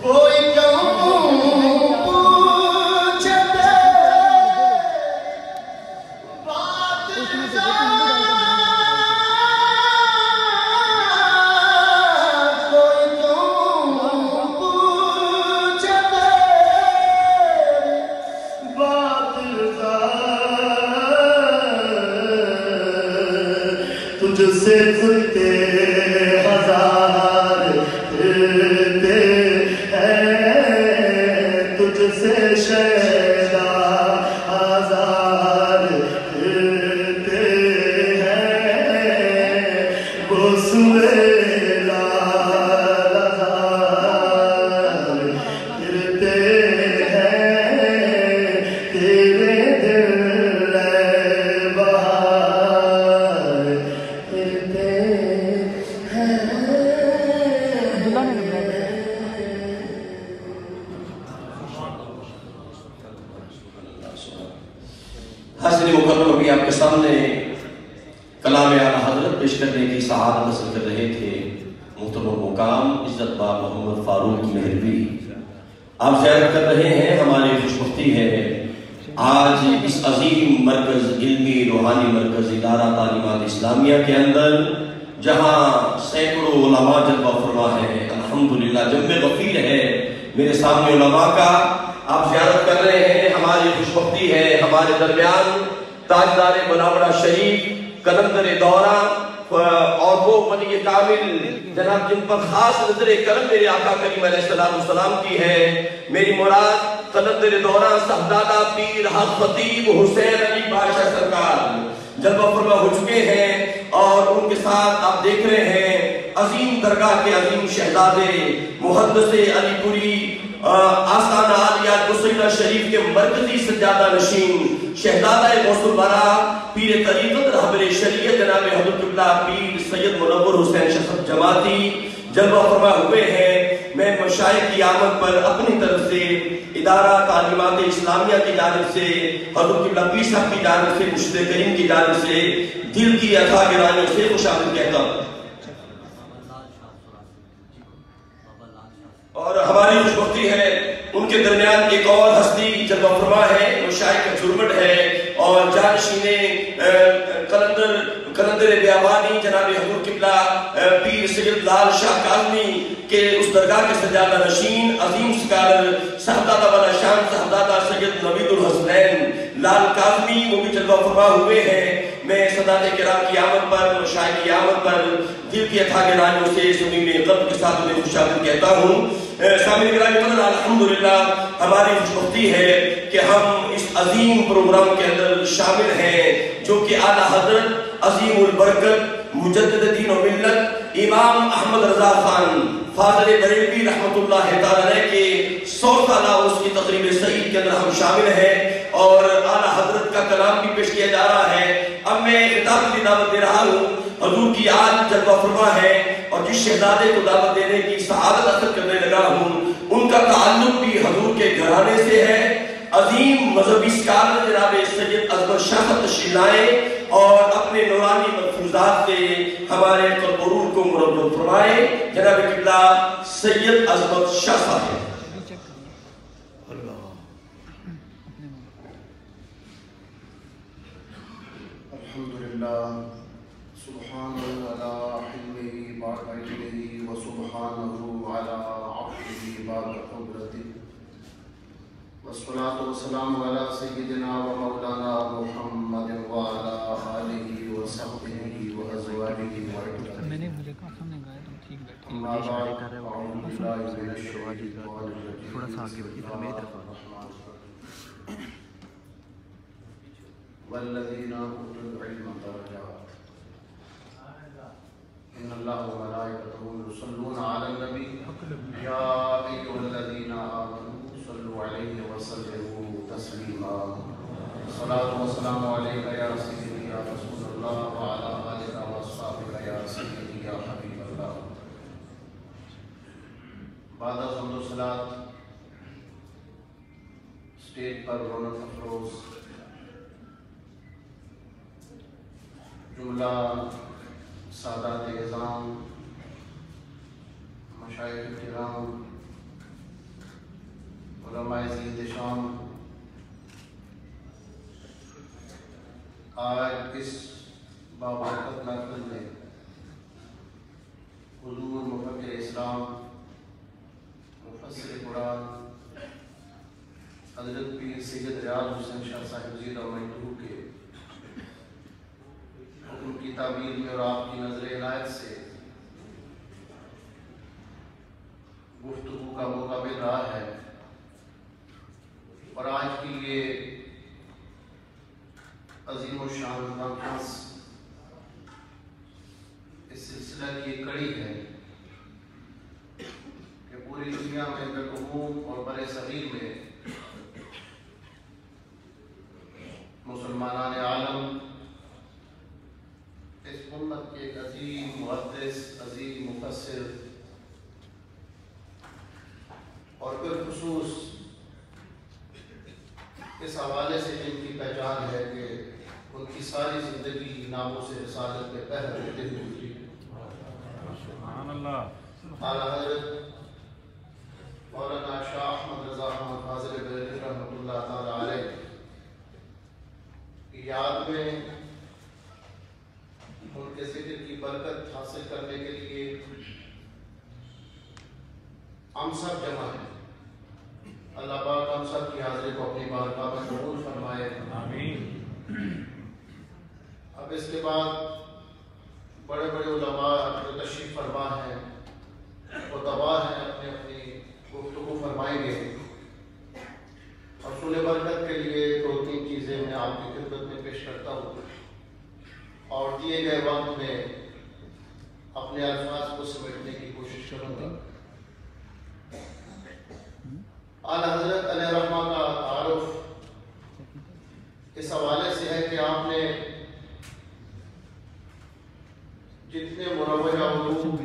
کوئی کیوں پوچھتے بات رضا کوئی کیوں پوچھتے بات رضا تجھ سے سنتے ہزار پھرتے ہیں تجھ سے شیدا ہزار پھرتے ہیں وہ سویلا ہزار پھرتے ہیں تیرے دل بہار پھرتے ہیں حاضر مکرم ابھی آپ کے سامنے کلام اعلیٰ حضرت پیش کرنے کی سعادت حاصل کر رہے تھے محترم مقام عزت باب محمد فاروق کی مہروی آپ زیارت کر رہے ہیں ہماری خوشبختی ہے آج اس عظیم مرکز علمی روحانی مرکز ادارہ تعلیمات اسلامیہ کے اندر جہاں سینکڑوں علماء جلوہ فرما ہے الحمدللہ جمع غفیر ہے میرے سامنے علماء کا آپ زیارت کر رہے ہیں ہماری خوشبختی ہے ہمارے درمیان تاجدار بناوڑہ شریف کلندر دورہ اور وہ ولی کامل جناب جن پر خاص نظر کرم میرے آقا کریم علیہ السلام کی ہے میری مراد کلندر دورہ صاحبزادہ پیر حق خطیب حسین علی بادشاہ سرکار جلوہ فرما ہو چکے ہیں اور ان کے ساتھ آپ دیکھ رہے ہیں عظیم درگاہ کے عظیم شہزادے محدث علی پوری آستانہ عالیہ قصیدہ شریف کے مرکزی سجادہ نشین شہزادہ غوث الورا پیر طریقت رہبر شریعت جناب حضرت قبلہ پیر سید منور حسین شفق جماعتی جلوہ فرما ہوئے ہیں میں مشائخ کی آمد پر اپنی طرف سے ادارہ تعلیمات اسلامیہ کی جانب سے حضرت قبلہ پیر صاحب کی جانب سے مرشد کریم کی جانب سے دل کی عطا گرانیوں سے خوشامد کہتا ہوں اور ہماری خوشبختی ہے ان کے درمیان ایک اور ہستی جلوہ فرما ہے مشائخ کا جرمٹ ہے اور جانشین کلندر بیابانی جناب حضور قبلہ پیر سید لال شاہ کاظمی کے اس درگاہ کے سجادہ نشین عظیم سکالر صاحبزادہ والا شان صاحبزادہ سید نوید الحسنین لال کاظمی وہ بھی جلوہ فرما ہوئے ہیں میں سادات کرام کی آمد پر مشائخ کی آمد پر دل کی عطا گرانیوں سے زمین قلب کے ساتھ انہیں خوشامد کہتا ہوں سامعین گرامی قدر الحمدللہ ہماری خوشبختی ہے کہ ہم اس عظیم پروگرام کے اندر شامل ہیں جو کہ اعلیٰ حضرت عظیم البرکت مجدد دین و ملت امام احمد رضا خان فاضل بریلوی رحمت اللہ تعالی کے 100 سالہ اس کی تقریب سعید کے اندر ہم شامل ہیں اور اعلیٰ حضرت کا کلام بھی پیش کیا جا رہا ہے اب میں خطاب کی دعوت دے رہا ہوں حضور کی آج جلوہ فرما ہے اور جس شہزادے کو دعوت دینے کی سعادت حاصل کرنے لگا ہوں ان کا تعلق بھی حضور کے گھرانے سے ہے عظیم مذہبی اسکالر جناب سید اصغر شاہ تشریف لائیں اور اپنے نورانی ملفوظات سے ہمارے قلب و روح کو مربوط فرمائے جناب قبلہ سید اصغر شاہ صاحب الحمدللہ سبحانہ علی حلمہ بعد علمہ وسبحانہ علی عفوہ بعد قدرتہ والصلاة والسلام علی سیدنا و مولانا محمد وعلی آلہ وصحبہ وازواجہ وعلہ میں نے مجھے کہا سامنے گایا تم ٹھیک بیٹھے انگلیش آگے کر رہے ہو تھوڑا سا آگے بیٹھے میری طرف والذین اوتوا العلم درجات ان اللہ وملائکتہ یصلون علی النبی یا ایھا الذین آمنوا صلوا علیہ وسلموا تسلیما صلاۃ و سلام علیک یا سیدی یا رسول اللہ وعلی آلک و اصحابک یا سیدی یا حبیب اللہ بعد از حمد و صلاۃ اسٹیج پر رونق افروز جملہ سادات اعظام مشائخ کرام، علماء عزیز شان، آج اس بابرکت محفل میں حضور مفکر اسلام، مفسر قرآن حضرت پیر سید ریاض حسین شاہ صاحب زیرہ مجدور کے حکم کی تعبیر میں اور آپ کی نظر عنایت سے گفتگو کا موقع مل رہا ہے، اور آج کی یہ عظیم الشان کانفرنس اس سلسلہ کی ایک کڑی ہے کہ پوری دنیا میں بالعموم اور بر صغیر میں مسلمانان عالم اس امت کے ایک عظیم محدث، عظیم مفسر اور بالخصوص اس حوالے سے جن کی پہچان ہے کہ ان کی ساری زندگی ناموں سے رسالت میں پہر دیتے ہوئے گزری، اعلیٰ حضرت مولانا شاہ احمد رضا احمد فاضل بریلوی رحمۃ اللہ تعالی علیہ کی یاد میں ان کے ذکر کی برکت حاصل کرنے کے لیے ہم سب جمع ہیں۔ اللہ پاک ہم سب کی حاضری کو اپنی بارگاہ میں قبول فرمائے، آمین۔ اب اس کے بعد بڑے بڑے علماء جو تشریف فرما ہیں وہ دعا ہیں اپنی اپنی گفتگو فرمائیں گے، اور سن برکت کے لیے 2-3 چیزیں میں آپ کی خدمت میں پیش کرتا ہوں، اور دیے گئے وقت میں اپنے الفاظ کو سمیٹنے کی کوشش کروں گا۔ اعلیٰ حضرت علیہ رحمہ کا تعارف اس حوالے سے ہے کہ آپ نے جتنے مروجہ علوم،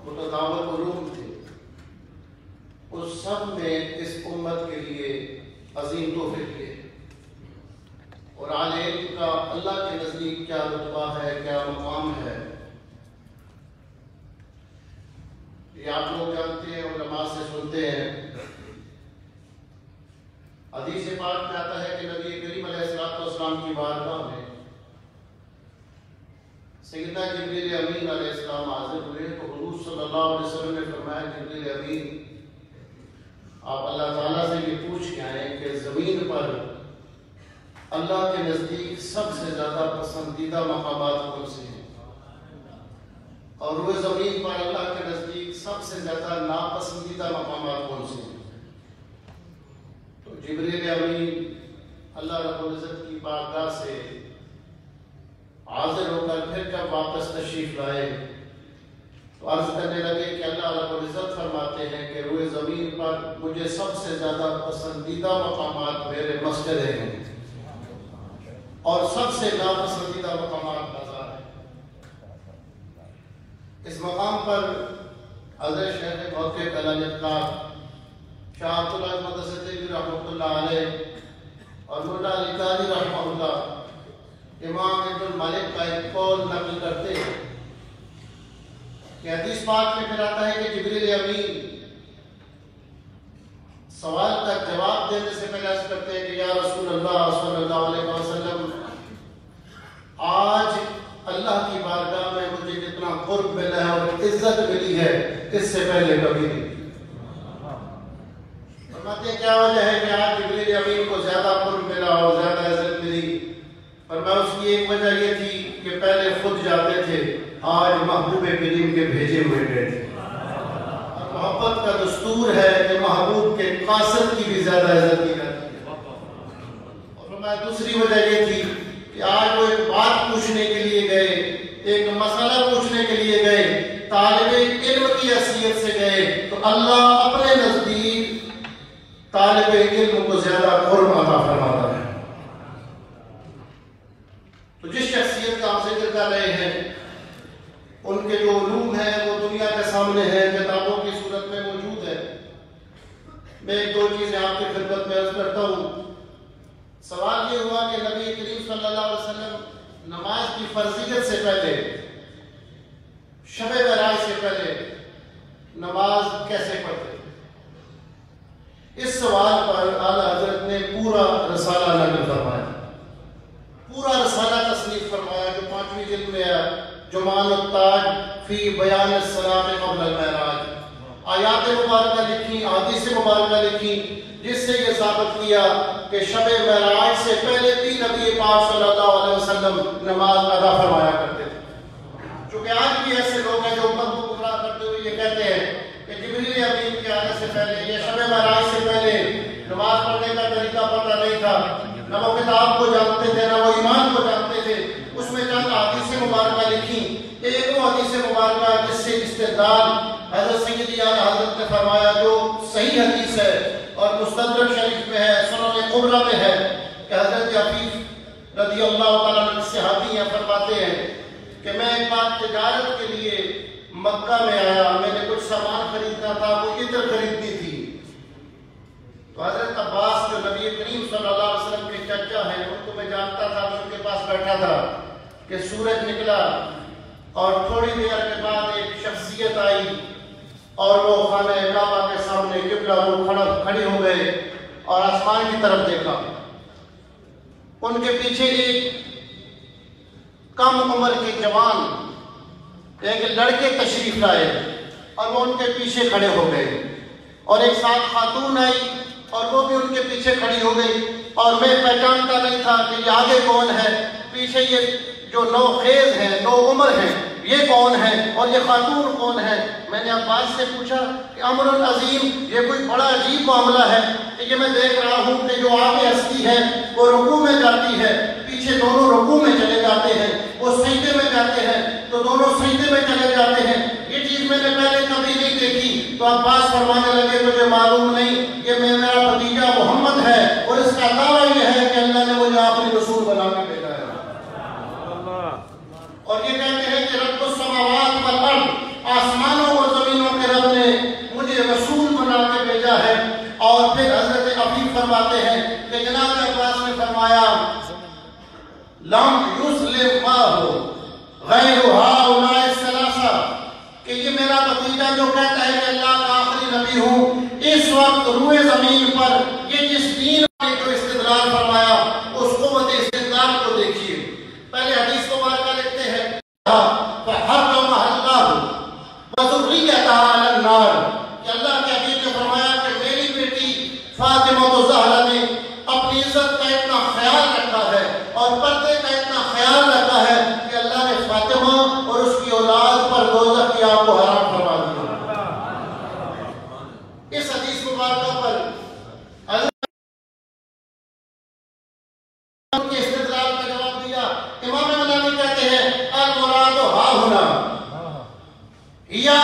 متداول علوم تھے، اس سب میں اس امت کے لیے عظیم تحفے دیے، اور عالم کا اللہ کے نزدیک کیا رتبہ ہے، کیا مقام ہے، یہ آپ لوگ جانتے ہیں، علماء سے سنتے ہیں۔ حدیث پاک میں آتا ہے کہ نبی کریم علیہ السلام کی بارگاہ میں سیدنا جبریل امین علیہ السلام حاضر ہوئے تو حضور صلی اللہ علیہ وسلم نے فرمایا، جبریل امین آپ اللہ تعالیٰ سے یہ پوچھ کے آئیں کہ زمین پر اللہ کے نزدیک سب سے زیادہ پسندیدہ مقامات کون سے ہیں، اور روئے زمین پر اللہ کے نزدیک سب سے زیادہ ناپسندیدہ مقامات کون سے ہیں۔ تو جبریل امین اللہ رب العزت کی بارگاہ سے حاضر ہو کر پھر جب واپس تشریف لائے تو عرض کرنے لگے کہ اللہ رب العزت فرماتے ہیں کہ روئے زمین پر مجھے سب سے زیادہ پسندیدہ مقامات میرے مسجد ہیں، اور سب سے ناپسندیدہ مقامات بازار ہیں۔ اس مقام پر حضرت شیخ محقق علی اطلاق شاہ عبداللہ مدرسہ دہلوی رحمۃ اللہ علیہ اور ملا علی قاری رحمہ اللہ امام ابن المالک کا ایک قول نقل کرتے ہیں کہ حدیث پاک میں پھر آتا ہے کہ جبریل امین سوال کا جواب دینے سے پہلے عرض کرتے ہیں کہ یا رسول اللہ صلی اللہ علیہ وسلم، آج اللہ کی بارگاہ میں مجھے جتنا قرب ملا ہے اور عزت ملی ہے اس سے پہلے کبھی نہیں۔ فرماتے ہیں کیا وجہ ہے کہ آج جبریل امین کو زیادہ قرب ملا اور زیادہ عزت ملی؟ فرمایا اس کی ایک وجہ یہ تھی کہ پہلے خود جاتے تھے، آج محبوب کریم کے بھیجے ہوئے گئے تھے، اور محبت کا دستور ہے کہ محبوب کے قاصد کی بھی زیادہ عزت کی جاتی ہے۔ اور فرمایا دوسری وجہ یہ تھی کہ آج وہ ایک بات پوچھنے کے لیے گئے، ایک مسئلہ پوچھنے کے لیے گئے، طالب علم کی حیثیت سے گئے، تو اللہ اپنے نزدیک طالب علم کو زیادہ قرب عطا فرماتا ہے۔ تو جس شخصیت کا ہم ذکر کر رہے ہیں ان کے جو علوم ہیں وہ دنیا کے سامنے ہیں، کتابوں کی صورت میں موجود ہے۔ میں ایک دو چیزیں آپ کی خدمت میں عرض کرتا ہوں۔ سوال یہ ہوا کہ نبی کریم صلی اللہ علیہ وسلم نماز کی فرضیت سے پہلے، شب معراج سے پہلے نماز کیسے پڑھتے تھے؟ اس سوال پر اعلیٰ حضرت نے پورا رسالہ نقل فرمایا، پورا رسالہ تصنیف فرمایا جو 5ویں جلد میں ہے، جمان التاج فی بیان الصلاۃ قبل المعراج۔ آیات مبارکہ لکھی، احادیث مبارکہ لکھی، جس سے یہ ثابت کیا کہ شب معراج سے پہلے بھی نبی پاک صلی اللہ علیہ وسلم نماز ادا فرمایا کرتے تھے۔ چونکہ آج بھی ایسے لوگ ہیں جو امت کو گمراہ کرتے ہوئے یہ کہتے ہیں کہ جبریل امین کے آنے سے پہلے، یہ شب معراج سے پہلے نماز پڑھنے کا طریقہ پتہ نہیں تھا، نہ وہ کتاب کو جانتے تھے، نہ وہ ایمان کو جانتے تھے۔ اس میں چند حدیث مبارکہ لکھی، ایک وہ حدیث مبارکہ جس سے استدلال حضرت سیدی اعلیٰ حضرت نے فرمایا، جو صحیح حدیث ہے اور مستدرک شریف میں ہے، سنن کبریٰ میں ہے، کہ حضرت عفیف رضی اللہ تعالیٰ عنہ صحابی ہیں، فرماتے ہیں کہ میں ایک بار تجارت کے لیے مکہ میں آیا، میں نے کچھ سامان خریدنا تھا، کوئی عطر خریدنی تھی، تو حضرت عباس جو نبی کریم صلی اللہ علیہ وسلم کے چچا ہیں، ان کو میں جانتا تھا، میں ان کے پاس بیٹھا تھا کہ سورج نکلا اور تھوڑی دیر کے بعد ایک شخصیت آئی اور وہ خانہ کعبہ کے سامنے قبلہ رو کھڑے ہو گئے اور آسمان کی طرف دیکھا۔ ان کے پیچھے ایک کم عمر کے جوان، ایک لڑکے تشریف لائے اور وہ ان کے پیچھے کھڑے ہو گئے، اور ایک ساتھ خاتون آئی اور وہ بھی ان کے پیچھے کھڑی ہو گئی، اور میں پہچانتا نہیں تھا کہ یہ آگے کون ہے، پیچھے یہ جو نو خیز ہیں، نو عمر ہیں، یہ کون ہے اور یہ خاتون کون ہے۔ میں نے عباس سے پوچھا کہ امر العظیم، یہ کوئی بڑا عجیب معاملہ ہے کہ یہ میں دیکھ رہا ہوں کہ جو آگے ہستی ہے وہ رکوع میں جاتی ہے، پیچھے دونوں رکوع میں چلے جاتے ہیں، وہ سجدے میں جاتے ہیں تو دونوں سجدے میں چلے جاتے ہیں، یہ چیز میں نے پہلے کبھی نہیں دیکھی۔ تو عباس فرمانے لگے تجھے معلوم نہیں، یہ میرا بھتیجا محمد ہے اور اس کا دعویٰ یہ ہے کہ اللہ نے مجھے آخری رسول بنا کے بھیجا ہے، اور یہ کہتے ہیں کہ رب السماوات والارض، آسمانوں اور زمینوں کے رب نے مجھے رسول بنا کے بھیجا ہے۔ اور پھر حضرت عفیف فرماتے ہیں کہ جناب عباس نے فرمایا لم یسلم ماہو غیر ہؤلاء الثلاثہ، کہ یہ میرا بھتیجا جو کہتا ہے کہ اللہ کا آخری نبی ہوں، اس وقت روئے زمین پر یہ جس دین نے جو استدلال فرمایا، اس قوت استدلال کو دیکھیے۔ پہلے حدیث مبارکہ لکھتے ہیں فحرمها اللہ وذریتها علی النار، کہ اللہ کے حبیب نے فرمایا کہ میری بیٹی فاطمہ الزہرا نے اپنی عزت کا اتنا خیال رکھا ہے اور پردے کا اتنا خیال رکھا ہے کہ اللہ نے فاطمہ اور اس کی اولاد پر دوزخ کی آگ کو حرام فرما دیا۔ اس حدیث مبارکہ پر ان کے استدلال کا جواب دیا۔ امام ملاوی کہتے ہیں المراد ہا ہونا یا